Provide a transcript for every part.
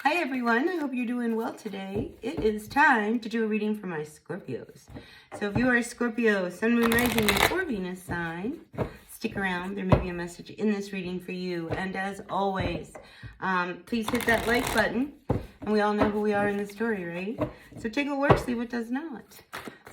Hi everyone, I hope you're doing well today. It is time to do a reading for my Scorpios. So if you are a Scorpio, Sun, Moon, Rising, or Venus sign, stick around. There may be a message in this reading for you. And as always, please hit that like button. And we all know who we are in the story, right? So take what works, leave what does not.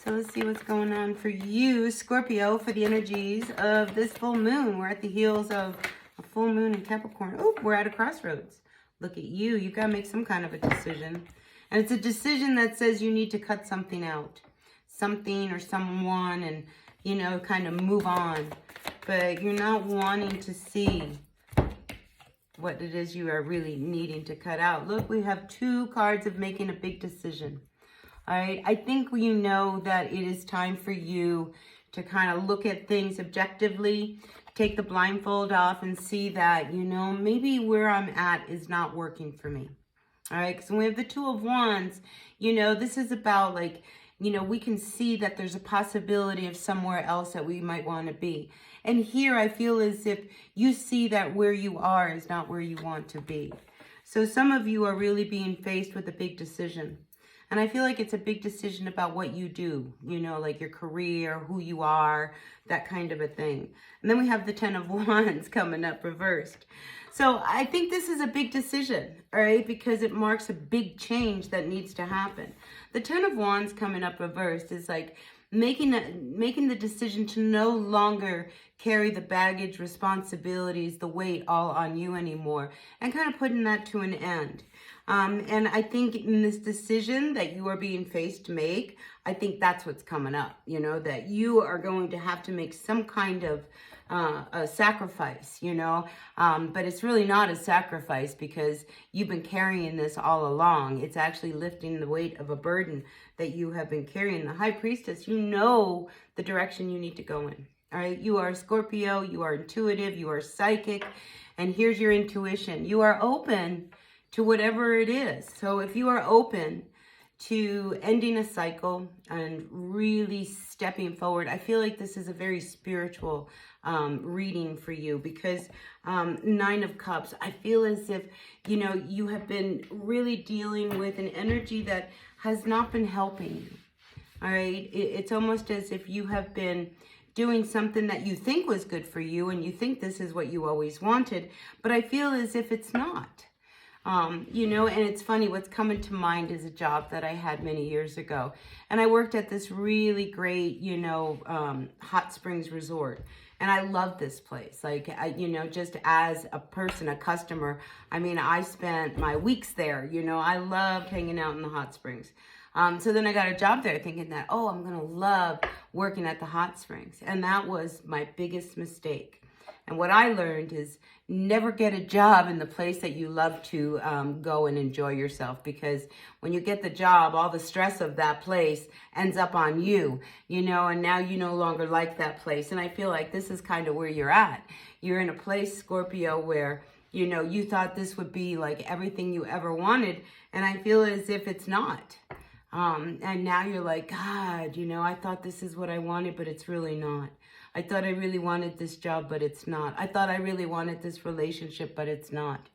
So let's see what's going on for you, Scorpio, for the energies of this full moon. We're at the heels of a full moon in Capricorn. Oh, we're at a crossroads. Look at you. You got to make some kind of a decision. And it's a decision that says you need to cut something out. Something or someone and, you know, kind of move on. But you're not wanting to see what it is you are really needing to cut out. Look, we have two cards of making a big decision. All right. I think you know that it is time for you to kind of look at things objectively, take the blindfold off and see that, you know, maybe where I'm at is not working for me. All right. Because when we have the Two of Wands, you know, this is about like, you know, we can see that there's a possibility of somewhere else that we might want to be. And here I feel as if you see that where you are is not where you want to be. So some of you are really being faced with a big decision. And I feel like it's a big decision about what you do, you know, like your career, who you are, that kind of a thing. And then we have the Ten of Wands coming up reversed. So I think this is a big decision, all right, because it marks a big change that needs to happen. The Ten of Wands coming up reversed is like making the decision to no longer carry the baggage, responsibilities, the weight all on you anymore, and kind of putting that to an end. And I think in this decision that you are being faced to make, I think that's what's coming up, you know, that you are going to have to make some kind of a sacrifice, you know, but it's really not a sacrifice because you've been carrying this all along. It's actually lifting the weight of a burden that you have been carrying. The High Priestess, you know the direction you need to go in. All right. You are Scorpio. You are intuitive. You are psychic. And here's your intuition. You are open to whatever it is. So if you are open to ending a cycle and really stepping forward, I feel like this is a very spiritual reading for you because Nine of Cups, I feel as if, you know, you have been really dealing with an energy that has not been helping you. All right. It's almost as if you have been doing something that you think was good for you and you think this is what you always wanted, but I feel as if it's not. You know, and it's funny, what's coming to mind is a job that I had many years ago. And I worked at this really great, you know, hot springs resort. And I loved this place. Like, you know, just as a person, a customer, I mean, I spent my weeks there. You know, I loved hanging out in the hot springs. So then I got a job there thinking that, oh, I'm going to love working at the hot springs. And that was my biggest mistake. And what I learned is never get a job in the place that you love to go and enjoy yourself. Because when you get the job, all the stress of that place ends up on you, you know, and now you no longer like that place. And I feel like this is kind of where you're at. You're in a place, Scorpio, where, you know, you thought this would be like everything you ever wanted. And I feel as if it's not. And now you're like, God, you know, I thought this is what I wanted, but it's really not. I thought I really wanted this job, but it's not. I thought I really wanted this relationship, but it's not.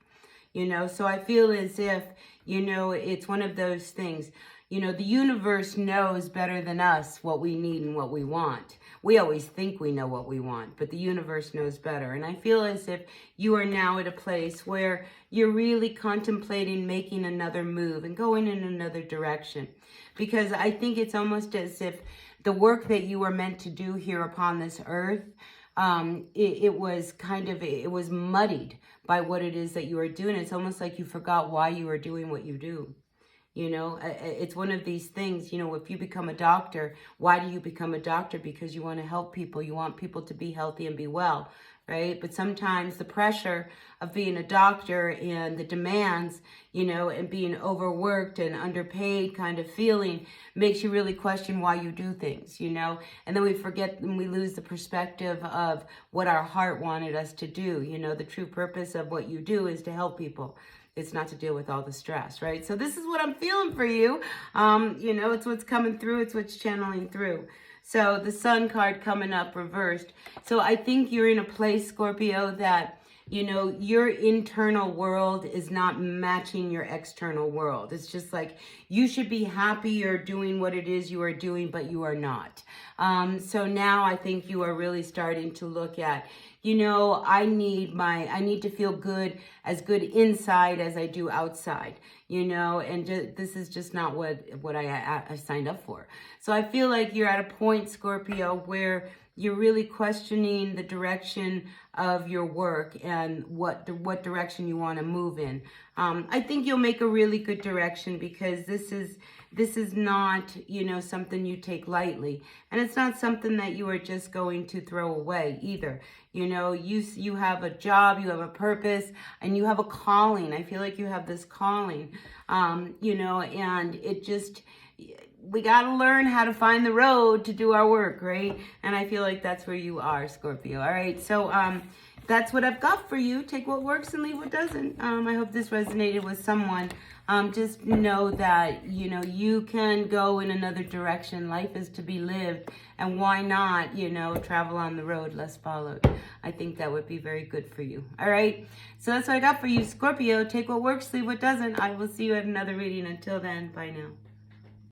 You know, so I feel as if, you know, it's one of those things. You know, the universe knows better than us what we need and what we want. We always think we know what we want, but the universe knows better. And I feel as if you are now at a place where you're really contemplating making another move and going in another direction. Because I think it's almost as if the work that you were meant to do here upon this earth, it was muddied by what it is that you are doing. It's almost like you forgot why you are doing what you do. You know, it's one of these things, you know, if you become a doctor, why do you become a doctor? Because you want to help people. You want people to be healthy and be well, right? But sometimes the pressure of being a doctor and the demands, you know, and being overworked and underpaid kind of feeling makes you really question why you do things, you know, and then we forget and we lose the perspective of what our heart wanted us to do. You know, the true purpose of what you do is to help people. It's not to deal with all the stress, right? So this is what I'm feeling for you. You know, it's what's coming through. It's what's channeling through. So the Sun card coming up reversed. So I think you're in a place, Scorpio, that you know, your internal world is not matching your external world. It's just like you should be happy you're doing what it is you are doing, but you are not. So now I think you are really starting to look at, you know, I need to feel good inside as I do outside, you know, and this is just not what I signed up for. So I feel like you're at a point, Scorpio, where you're really questioning the direction of your work and what direction you want to move in. I think you'll make a really good direction, because this is not, you know, something you take lightly, and it's not something that you are just going to throw away either. You know, you have a job, you have a purpose, and you have a calling. I feel like you have this calling, you know, and it just, we got to learn how to find the road to do our work, right? And I feel like that's where you are, Scorpio. All right, so that's what I've got for you. Take what works and leave what doesn't. I hope this resonated with someone. Just know that, you know, you can go in another direction. Life is to be lived, and why not, you know, travel on the road less followed. I think that would be very good for you. All right, so that's what I got for you, Scorpio. Take what works, leave what doesn't. I will see you at another reading. Until then, bye now.